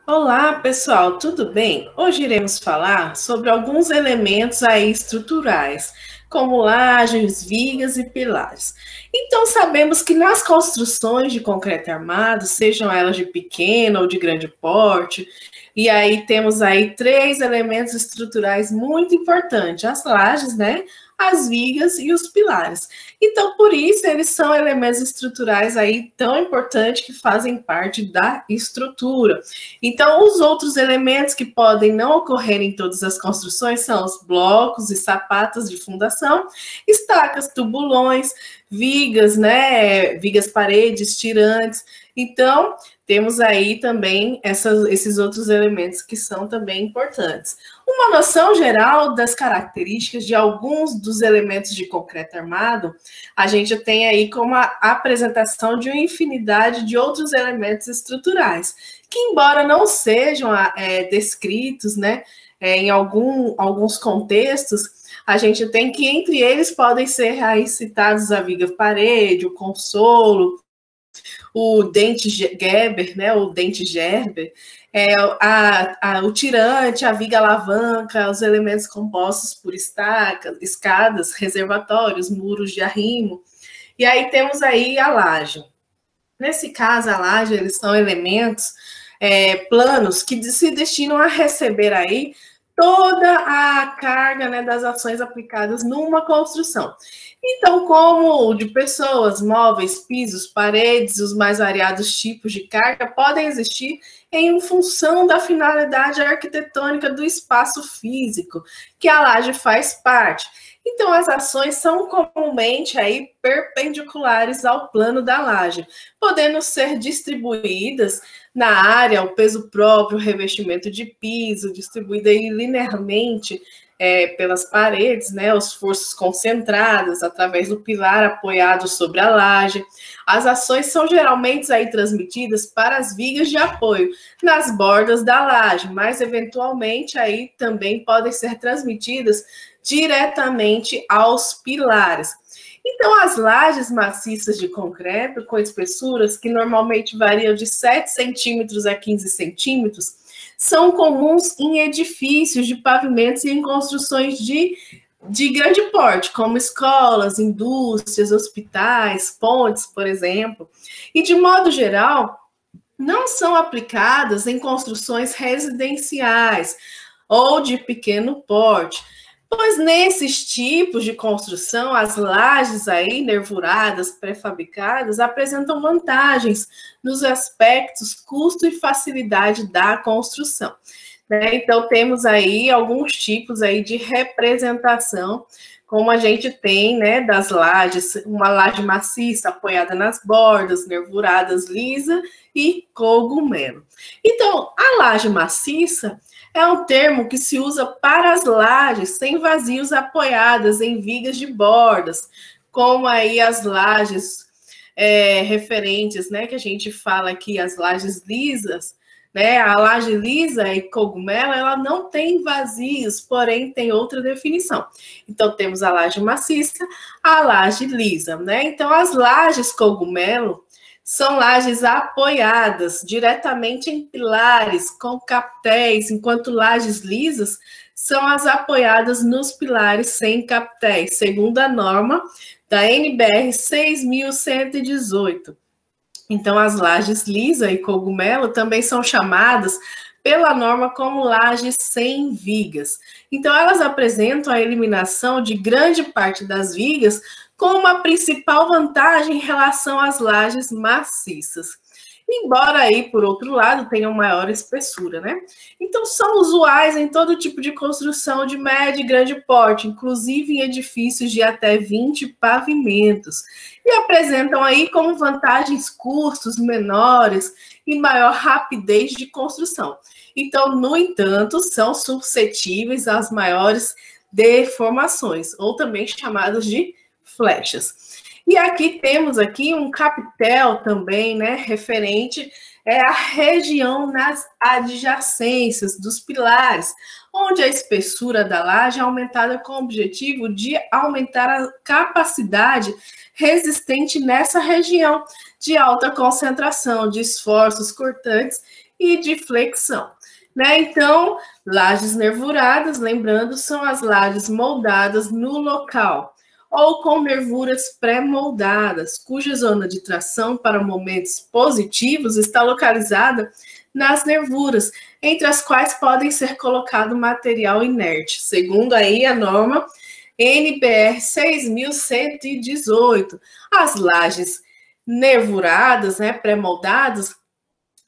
Olá, pessoal, tudo bem? Hoje iremos falar sobre alguns elementos aí estruturais, como lajes, vigas e pilares. Então, sabemos que nas construções de concreto armado, sejam elas de pequeno ou de grande porte, e aí temos aí três elementos estruturais muito importantes: as lajes, né? As vigas e os pilares. Então, por isso, eles são elementos estruturais aí tão importantes que fazem parte da estrutura. Então, os outros elementos que podem não ocorrer em todas as construções são os blocos e sapatas de fundação, estacas, tubulões, vigas, né? Vigas paredes, tirantes. Então, temos aí também esses outros elementos que são também importantes. Uma noção geral das características de alguns dos elementos de concreto armado, a gente tem aí como a apresentação de uma infinidade de outros elementos estruturais, que embora não sejam descritos, né, em alguns contextos, a gente tem que entre eles podem ser aí citados a viga-parede, o consolo, o dente Gerber, né, o dente Gerber, o tirante, a viga alavanca, os elementos compostos por estacas, escadas, reservatórios, muros de arrimo. E aí temos aí a laje. Nesse caso, a laje, eles são elementos planos que se destinam a receber aí toda a carga, né, das ações aplicadas numa construção. Então, como de pessoas, móveis, pisos, paredes, os mais variados tipos de carga podem existir em função da finalidade arquitetônica do espaço físico, que a laje faz parte. Então, as ações são comumente aí perpendiculares ao plano da laje, podendo ser distribuídas na área, o peso próprio, o revestimento de piso, distribuída aí linearmente pelas paredes, né, os forças concentradas através do pilar apoiado sobre a laje. As ações são geralmente aí transmitidas para as vigas de apoio nas bordas da laje, mas eventualmente aí também podem ser transmitidas diretamente aos pilares. Então, as lajes maciças de concreto, com espessuras que normalmente variam de 7 centímetros a 15 centímetros, são comuns em edifícios de pavimentos e em construções de grande porte, como escolas, indústrias, hospitais, pontes, por exemplo. E, de modo geral, não são aplicadas em construções residenciais ou de pequeno porte, pois nesses tipos de construção, as lajes aí, nervuradas, pré-fabricadas, apresentam vantagens nos aspectos custo e facilidade da construção. Né? Então, temos aí alguns tipos aí de representação, como a gente tem, né, das lajes, uma laje maciça apoiada nas bordas, nervuradas, lisa e cogumelo. Então, a laje maciça é um termo que se usa para as lajes sem vazios apoiadas em vigas de bordas, como aí as lajes referentes, né, que a gente fala aqui, as lajes lisas, né, a laje lisa e cogumelo, ela não tem vazios, porém tem outra definição. Então, temos a laje maciça, a laje lisa, né? Então, as lajes cogumelo são lajes apoiadas diretamente em pilares com capitéis, enquanto lajes lisas são as apoiadas nos pilares sem capitéis, segundo a norma da NBR 6.118. Então, as lajes lisa e cogumelo também são chamadas pela norma como lajes sem vigas. Então, elas apresentam a eliminação de grande parte das vigas com uma principal vantagem em relação às lajes maciças. Embora aí, por outro lado, tenham maior espessura, né? Então, são usuais em todo tipo de construção de médio e grande porte, inclusive em edifícios de até 20 pavimentos. E apresentam aí como vantagens custos menores e maior rapidez de construção. Então, no entanto, são suscetíveis às maiores deformações, ou também chamadas de flechas. E aqui temos aqui um capitel também, né, referente à região nas adjacências dos pilares, onde a espessura da laje é aumentada com o objetivo de aumentar a capacidade resistente nessa região de alta concentração de esforços cortantes e de flexão. Né? Então, lajes nervuradas, lembrando, são as lajes moldadas no local, ou com nervuras pré-moldadas, cuja zona de tração para momentos positivos está localizada nas nervuras, entre as quais podem ser colocado material inerte, segundo aí a norma NBR 6118. As lajes nervuradas, né, pré-moldadas,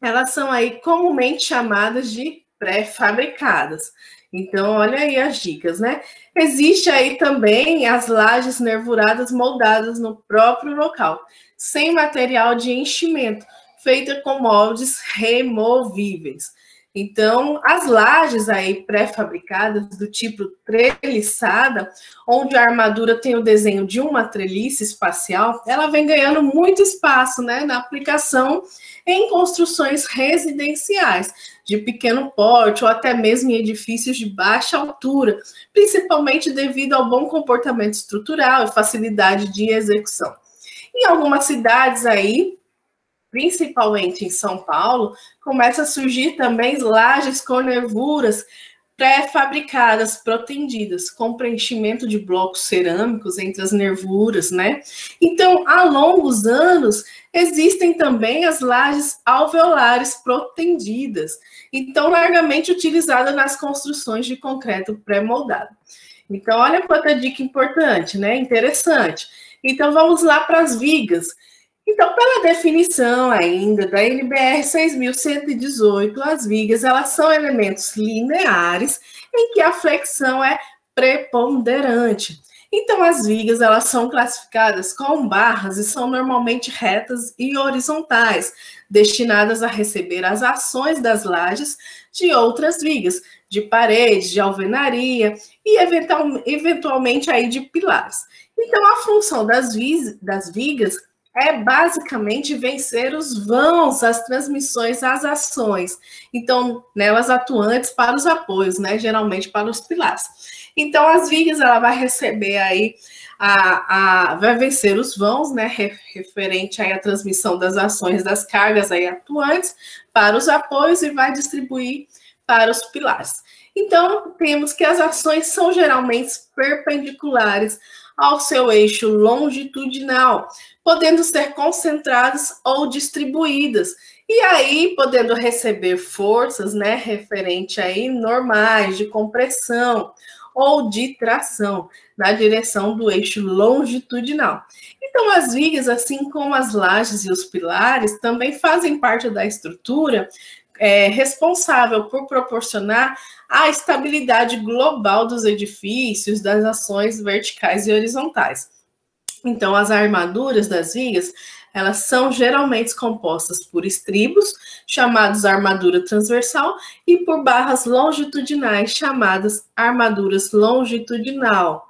elas são aí comumente chamadas de pré-fabricadas. Então, olha aí as dicas, né? Existe aí também as lajes nervuradas moldadas no próprio local, sem material de enchimento, feita com moldes removíveis. Então, as lajes aí pré-fabricadas do tipo treliçada, onde a armadura tem o desenho de uma treliça espacial, ela vem ganhando muito espaço, né, na aplicação em construções residenciais de pequeno porte ou até mesmo em edifícios de baixa altura, principalmente devido ao bom comportamento estrutural e facilidade de execução. Em algumas cidades aí, principalmente em São Paulo, começa a surgir também lajes com nervuras pré-fabricadas, protendidas, com preenchimento de blocos cerâmicos entre as nervuras, né? Então, há longos anos, existem também as lajes alveolares protendidas, então largamente utilizadas nas construções de concreto pré-moldado. Então, olha quanta dica importante, né? Interessante. Então, vamos lá para as vigas. Então, pela definição ainda da NBR 6118, as vigas elas são elementos lineares em que a flexão é preponderante. Então, as vigas elas são classificadas com barras e são normalmente retas e horizontais, destinadas a receber as ações das lajes de outras vigas, de parede, de alvenaria e eventualmente aí de pilares. Então, a função das vigas é basicamente vencer os vãos, as transmissões, as ações. Então, nelas atuantes para os apoios, né? Geralmente para os pilares. Então, as vigas, ela vai receber aí, vai vencer os vãos, né? Referente aí à transmissão das ações, das cargas aí atuantes para os apoios e vai distribuir para os pilares. Então, temos que as ações são geralmente perpendiculares ao seu eixo longitudinal, podendo ser concentradas ou distribuídas, e aí podendo receber forças, né, referente aí normais de compressão ou de tração na direção do eixo longitudinal. Então, as vigas, assim como as lajes e os pilares, também fazem parte da estrutura responsável por proporcionar a estabilidade global dos edifícios, das ações verticais e horizontais. Então, as armaduras das vigas, elas são geralmente compostas por estribos, chamados armadura transversal, e por barras longitudinais, chamadas armaduras longitudinal.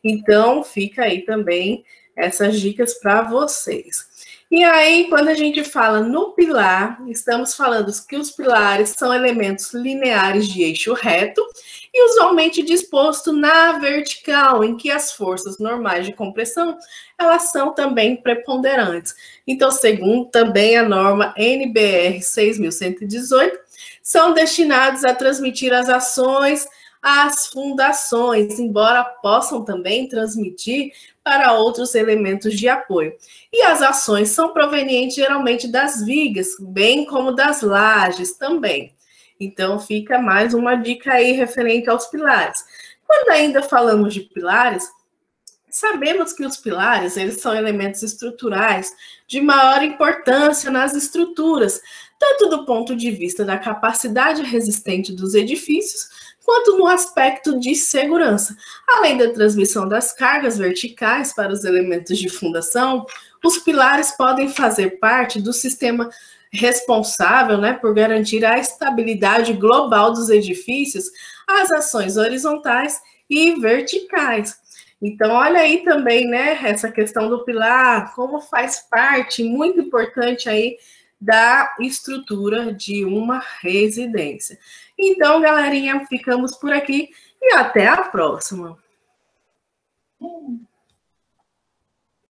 Então, fica aí também essas dicas para vocês. E aí, quando a gente fala no pilar, estamos falando que os pilares são elementos lineares de eixo reto e usualmente disposto na vertical, em que as forças normais de compressão, elas são também preponderantes. Então, segundo também a norma NBR 6118, são destinados a transmitir as ações às fundações, embora possam também transmitir para outros elementos de apoio. E as ações são provenientes geralmente das vigas, bem como das lajes também. Então, fica mais uma dica aí referente aos pilares. Quando ainda falamos de pilares, sabemos que os pilares, eles são elementos estruturais de maior importância nas estruturas, tanto do ponto de vista da capacidade resistente dos edifícios, quanto no aspecto de segurança. Além da transmissão das cargas verticais para os elementos de fundação, os pilares podem fazer parte do sistema responsável, né, por garantir a estabilidade global dos edifícios, as ações horizontais e verticais. Então, olha aí também, né, essa questão do pilar, como faz parte muito importante aí da estrutura de uma residência. Então, galerinha, ficamos por aqui e até a próxima.